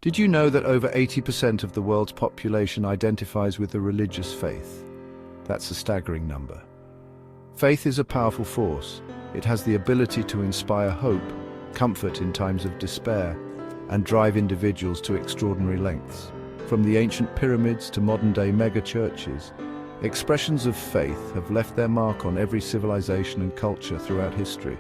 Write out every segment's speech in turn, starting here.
Did you know that over 80% of the world's population identifies with a religious faith? That's a staggering number. Faith is a powerful force. It has the ability to inspire hope, comfort in times of despair, and drive individuals to extraordinary lengths. From the ancient pyramids to modern-day mega-churches, expressions of faith have left their mark on every civilization and culture throughout history.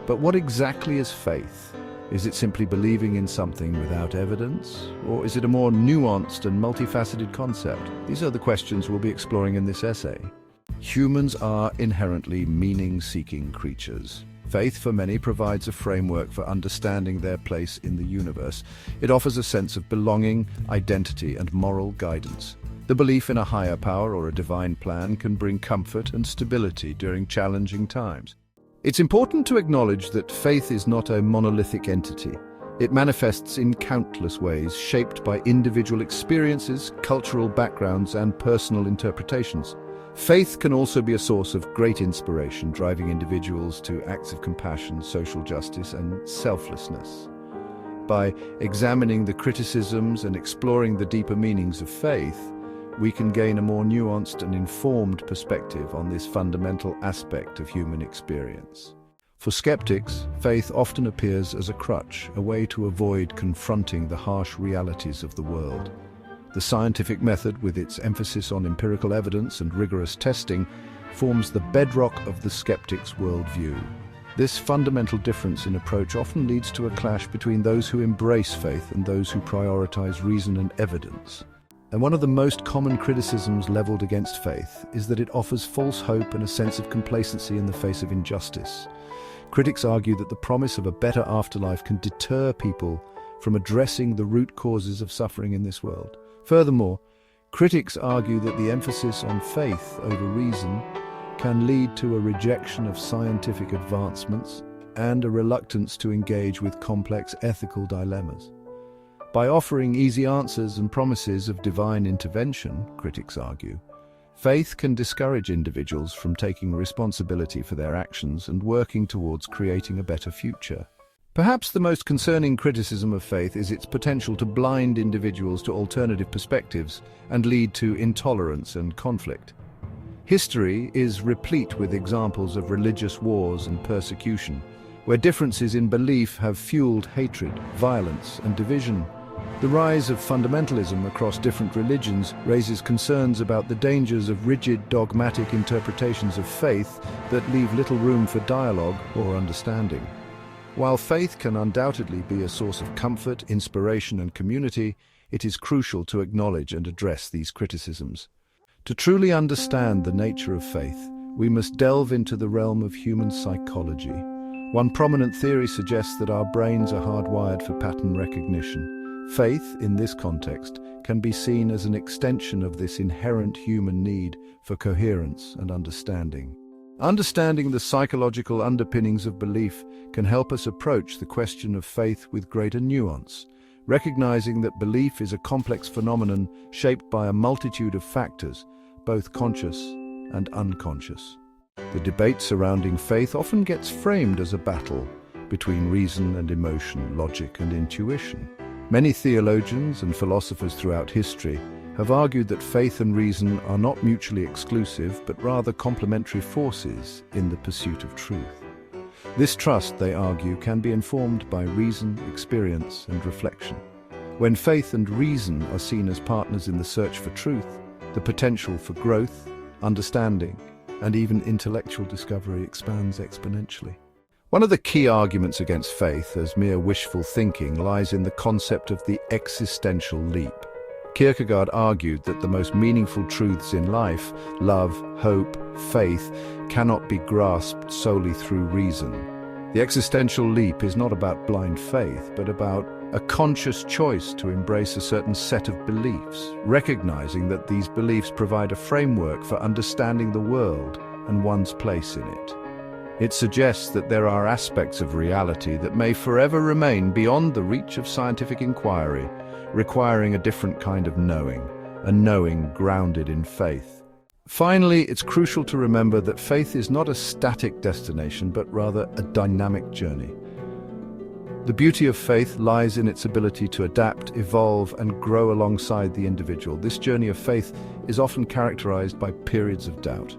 But what exactly is faith? Is it simply believing in something without evidence? Or is it a more nuanced and multifaceted concept? These are the questions we'll be exploring in this essay. Humans are inherently meaning-seeking creatures. Faith, for many, provides a framework for understanding their place in the universe. It offers a sense of belonging, identity, and moral guidance. The belief in a higher power or a divine plan can bring comfort and stability during challenging times. It's important to acknowledge that faith is not a monolithic entity. It manifests in countless ways, shaped by individual experiences, cultural backgrounds, and personal interpretations. Faith can also be a source of great inspiration, driving individuals to acts of compassion, social justice, and selflessness. By examining the criticisms and exploring the deeper meanings of faith, we can gain a more nuanced and informed perspective on this fundamental aspect of human experience. For skeptics, faith often appears as a crutch, a way to avoid confronting the harsh realities of the world. The scientific method, with its emphasis on empirical evidence and rigorous testing, forms the bedrock of the skeptic's worldview. This fundamental difference in approach often leads to a clash between those who embrace faith and those who prioritize reason and evidence. And one of the most common criticisms leveled against faith is that it offers false hope and a sense of complacency in the face of injustice. Critics argue that the promise of a better afterlife can deter people from addressing the root causes of suffering in this world. Furthermore, critics argue that the emphasis on faith over reason can lead to a rejection of scientific advancements and a reluctance to engage with complex ethical dilemmas. By offering easy answers and promises of divine intervention, critics argue, faith can discourage individuals from taking responsibility for their actions and working towards creating a better future. Perhaps the most concerning criticism of faith is its potential to blind individuals to alternative perspectives and lead to intolerance and conflict. History is replete with examples of religious wars and persecution, where differences in belief have fueled hatred, violence, and division. The rise of fundamentalism across different religions raises concerns about the dangers of rigid, dogmatic interpretations of faith that leave little room for dialogue or understanding. While faith can undoubtedly be a source of comfort, inspiration, and community, it is crucial to acknowledge and address these criticisms. To truly understand the nature of faith, we must delve into the realm of human psychology. One prominent theory suggests that our brains are hardwired for pattern recognition. Faith, in this context, can be seen as an extension of this inherent human need for coherence and understanding. Understanding the psychological underpinnings of belief can help us approach the question of faith with greater nuance, recognizing that belief is a complex phenomenon shaped by a multitude of factors, both conscious and unconscious. The debate surrounding faith often gets framed as a battle between reason and emotion, logic and intuition. Many theologians and philosophers throughout history have argued that faith and reason are not mutually exclusive, but rather complementary forces in the pursuit of truth. This trust, they argue, can be informed by reason, experience, and reflection. When faith and reason are seen as partners in the search for truth, the potential for growth, understanding, and even intellectual discovery expands exponentially. One of the key arguments against faith as mere wishful thinking lies in the concept of the existential leap. Kierkegaard argued that the most meaningful truths in life, love, hope, faith, cannot be grasped solely through reason. The existential leap is not about blind faith, but about a conscious choice to embrace a certain set of beliefs, recognizing that these beliefs provide a framework for understanding the world and one's place in it. It suggests that there are aspects of reality that may forever remain beyond the reach of scientific inquiry, requiring a different kind of knowing, a knowing grounded in faith. Finally, it's crucial to remember that faith is not a static destination, but rather a dynamic journey. The beauty of faith lies in its ability to adapt, evolve, and grow alongside the individual. This journey of faith is often characterized by periods of doubt.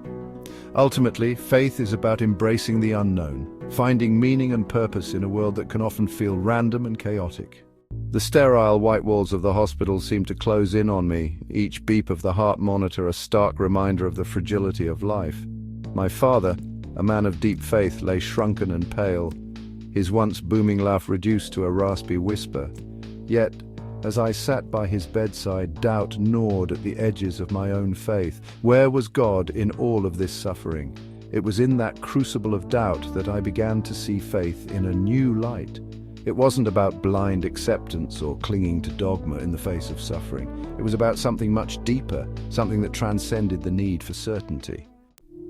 Ultimately, faith is about embracing the unknown, finding meaning and purpose in a world that can often feel random and chaotic. The sterile white walls of the hospital seemed to close in on me, each beep of the heart monitor a stark reminder of the fragility of life. My father, a man of deep faith, lay shrunken and pale, his once booming laugh reduced to a raspy whisper. Yet, as I sat by his bedside, doubt gnawed at the edges of my own faith. Where was God in all of this suffering? It was in that crucible of doubt that I began to see faith in a new light. It wasn't about blind acceptance or clinging to dogma in the face of suffering. It was about something much deeper, something that transcended the need for certainty.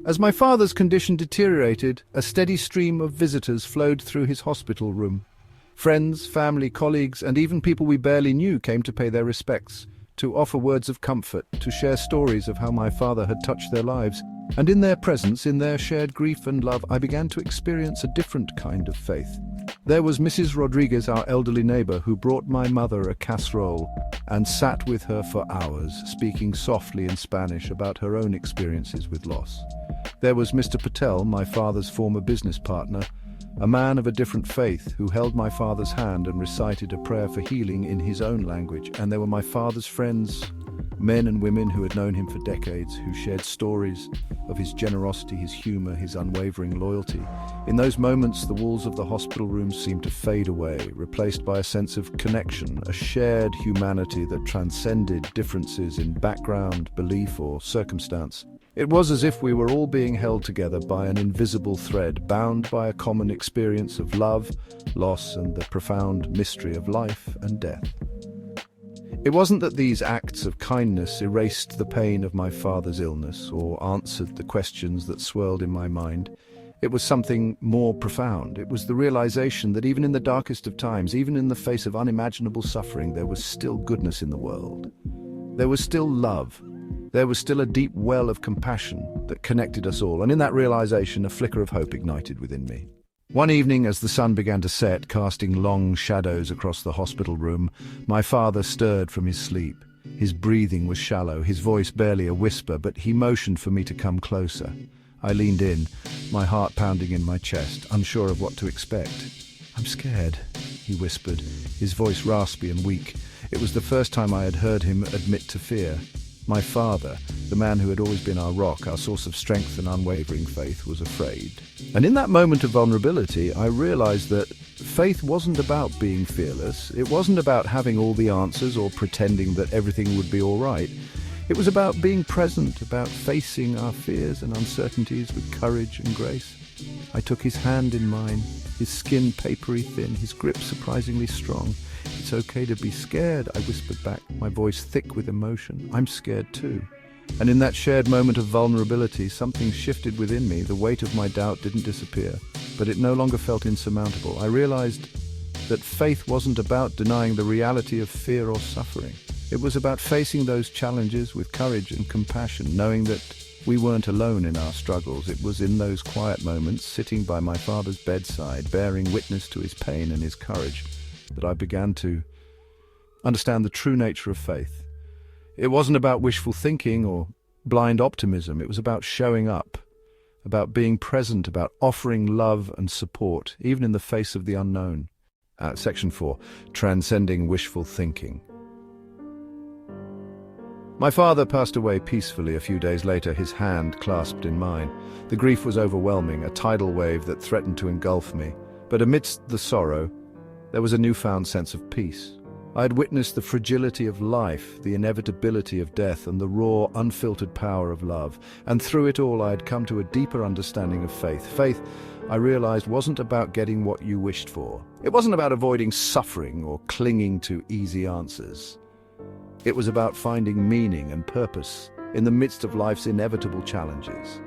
As my father's condition deteriorated, a steady stream of visitors flowed through his hospital room. Friends, family, colleagues, and even people we barely knew came to pay their respects, to offer words of comfort, to share stories of how my father had touched their lives. And in their presence, in their shared grief and love, I began to experience a different kind of faith. There was Mrs. Rodriguez, our elderly neighbor, who brought my mother a casserole and sat with her for hours, speaking softly in Spanish about her own experiences with loss. There was Mr. Patel, my father's former business partner, a man of a different faith who held my father's hand and recited a prayer for healing in his own language. And there were my father's friends, men and women who had known him for decades, who shared stories of his generosity, his humor, his unwavering loyalty. In those moments, the walls of the hospital room seemed to fade away, replaced by a sense of connection, a shared humanity that transcended differences in background, belief, or circumstance. It was as if we were all being held together by an invisible thread, bound by a common experience of love, loss, and the profound mystery of life and death. It wasn't that these acts of kindness erased the pain of my father's illness or answered the questions that swirled in my mind. It was something more profound. It was the realization that even in the darkest of times, even in the face of unimaginable suffering, there was still goodness in the world. There was still love. There was still a deep well of compassion that connected us all, and in that realization, a flicker of hope ignited within me. One evening, as the sun began to set, casting long shadows across the hospital room, my father stirred from his sleep. His breathing was shallow, his voice barely a whisper, but he motioned for me to come closer. I leaned in, my heart pounding in my chest, unsure of what to expect. "I'm scared," he whispered, his voice raspy and weak. It was the first time I had heard him admit to fear. My father, the man who had always been our rock, our source of strength and unwavering faith, was afraid. And in that moment of vulnerability, I realized that faith wasn't about being fearless. It wasn't about having all the answers or pretending that everything would be all right. It was about being present, about facing our fears and uncertainties with courage and grace. I took his hand in mine, his skin papery thin, his grip surprisingly strong. "It's okay to be scared," I whispered back, my voice thick with emotion. "I'm scared too." And in that shared moment of vulnerability, something shifted within me. The weight of my doubt didn't disappear, but it no longer felt insurmountable. I realized that faith wasn't about denying the reality of fear or suffering. It was about facing those challenges with courage and compassion, knowing that we weren't alone in our struggles. It was in those quiet moments, sitting by my father's bedside, bearing witness to his pain and his courage, that I began to understand the true nature of faith. It wasn't about wishful thinking or blind optimism. It was about showing up, about being present, about offering love and support, even in the face of the unknown. Section 4, Transcending Wishful Thinking. My father passed away peacefully a few days later, his hand clasped in mine. The grief was overwhelming, a tidal wave that threatened to engulf me. But amidst the sorrow, there was a newfound sense of peace. I had witnessed the fragility of life, the inevitability of death, and the raw, unfiltered power of love. And through it all, I had come to a deeper understanding of faith. Faith, I realized, wasn't about getting what you wished for. It wasn't about avoiding suffering or clinging to easy answers. It was about finding meaning and purpose in the midst of life's inevitable challenges.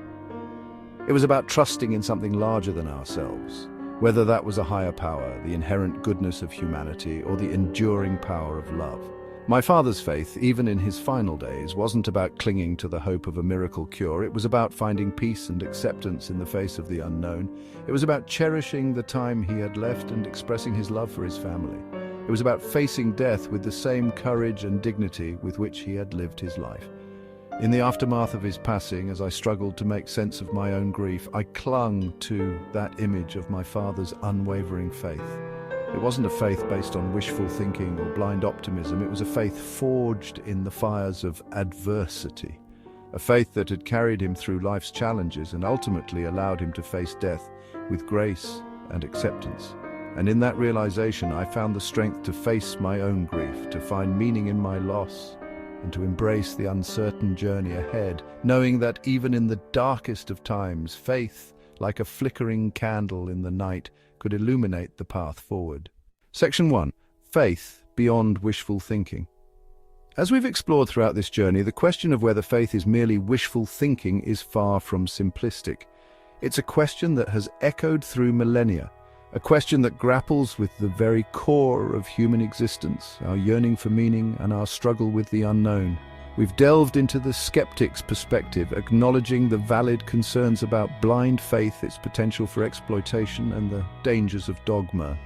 It was about trusting in something larger than ourselves, whether that was a higher power, the inherent goodness of humanity, or the enduring power of love. My father's faith, even in his final days, wasn't about clinging to the hope of a miracle cure. It was about finding peace and acceptance in the face of the unknown. It was about cherishing the time he had left and expressing his love for his family. It was about facing death with the same courage and dignity with which he had lived his life. In the aftermath of his passing, as I struggled to make sense of my own grief, I clung to that image of my father's unwavering faith. It wasn't a faith based on wishful thinking or blind optimism. It was a faith forged in the fires of adversity. A faith that had carried him through life's challenges and ultimately allowed him to face death with grace and acceptance. And in that realization, I found the strength to face my own grief, to find meaning in my loss, and to embrace the uncertain journey ahead, knowing that even in the darkest of times, faith, like a flickering candle in the night, could illuminate the path forward. Section 1. Faith beyond wishful thinking. As we've explored throughout this journey, the question of whether faith is merely wishful thinking is far from simplistic. It's a question that has echoed through millennia, a question that grapples with the very core of human existence, our yearning for meaning and our struggle with the unknown. We've delved into the skeptic's perspective, acknowledging the valid concerns about blind faith, its potential for exploitation, and the dangers of dogma.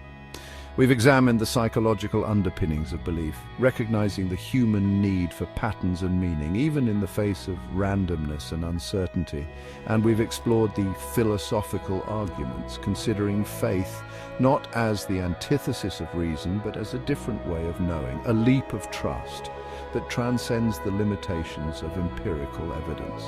We've examined the psychological underpinnings of belief, recognizing the human need for patterns and meaning, even in the face of randomness and uncertainty. And we've explored the philosophical arguments, considering faith not as the antithesis of reason, but as a different way of knowing, a leap of trust that transcends the limitations of empirical evidence.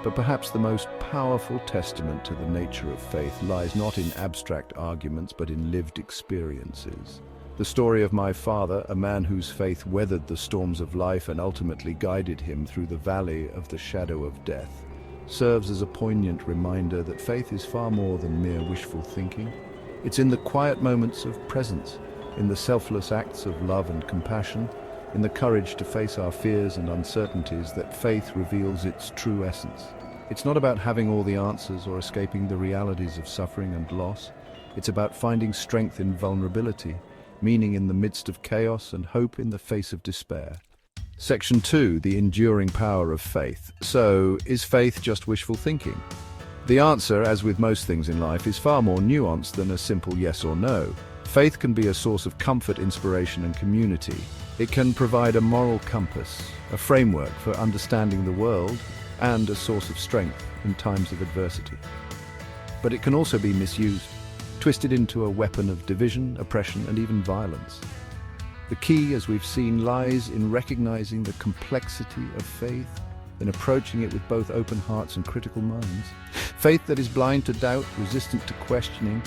But perhaps the most powerful testament to the nature of faith lies not in abstract arguments, but in lived experiences. The story of my father, a man whose faith weathered the storms of life and ultimately guided him through the valley of the shadow of death, serves as a poignant reminder that faith is far more than mere wishful thinking. It's in the quiet moments of presence, in the selfless acts of love and compassion, in the courage to face our fears and uncertainties that faith reveals its true essence. It's not about having all the answers or escaping the realities of suffering and loss. It's about finding strength in vulnerability, meaning in the midst of chaos, and hope in the face of despair. Section 2, the enduring power of faith. So, is faith just wishful thinking? The answer, as with most things in life, is far more nuanced than a simple yes or no. Faith can be a source of comfort, inspiration, and community. It can provide a moral compass, a framework for understanding the world, and a source of strength in times of adversity. But it can also be misused, twisted into a weapon of division, oppression, and even violence. The key, as we've seen, lies in recognizing the complexity of faith, in approaching it with both open hearts and critical minds. Faith that is blind to doubt, resistant to questioning,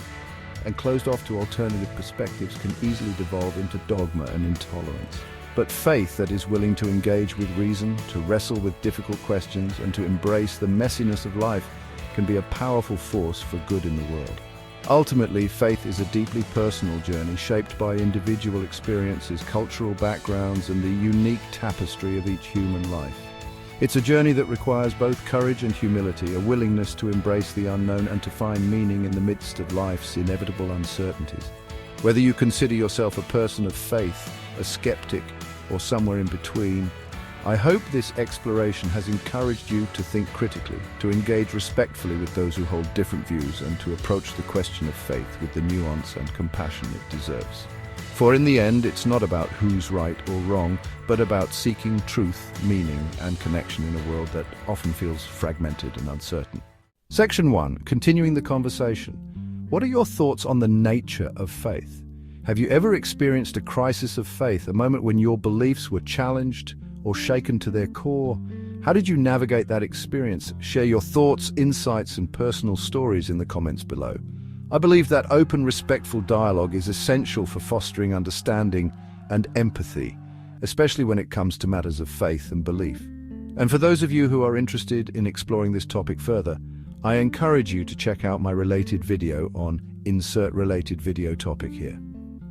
and closed off to alternative perspectives can easily devolve into dogma and intolerance. But faith that is willing to engage with reason, to wrestle with difficult questions, and to embrace the messiness of life can be a powerful force for good in the world. Ultimately, faith is a deeply personal journey shaped by individual experiences, cultural backgrounds, and the unique tapestry of each human life. It's a journey that requires both courage and humility, a willingness to embrace the unknown and to find meaning in the midst of life's inevitable uncertainties. Whether you consider yourself a person of faith, a skeptic, or somewhere in between, I hope this exploration has encouraged you to think critically, to engage respectfully with those who hold different views, and to approach the question of faith with the nuance and compassion it deserves. For in the end, it's not about who's right or wrong, but about seeking truth, meaning, and connection in a world that often feels fragmented and uncertain. Section 1. Continuing the conversation. What are your thoughts on the nature of faith? Have you ever experienced a crisis of faith, a moment when your beliefs were challenged or shaken to their core? How did you navigate that experience? Share your thoughts, insights, and personal stories in the comments below. I believe that open, respectful dialogue is essential for fostering understanding and empathy, especially when it comes to matters of faith and belief. And for those of you who are interested in exploring this topic further, I encourage you to check out my related video on Insert Related Video Topic here.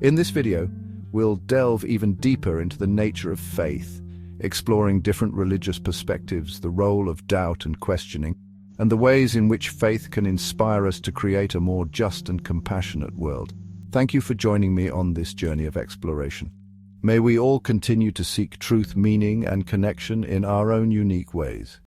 In this video, we'll delve even deeper into the nature of faith, exploring different religious perspectives, the role of doubt and questioning, and the ways in which faith can inspire us to create a more just and compassionate world. Thank you for joining me on this journey of exploration. May we all continue to seek truth, meaning, and connection in our own unique ways.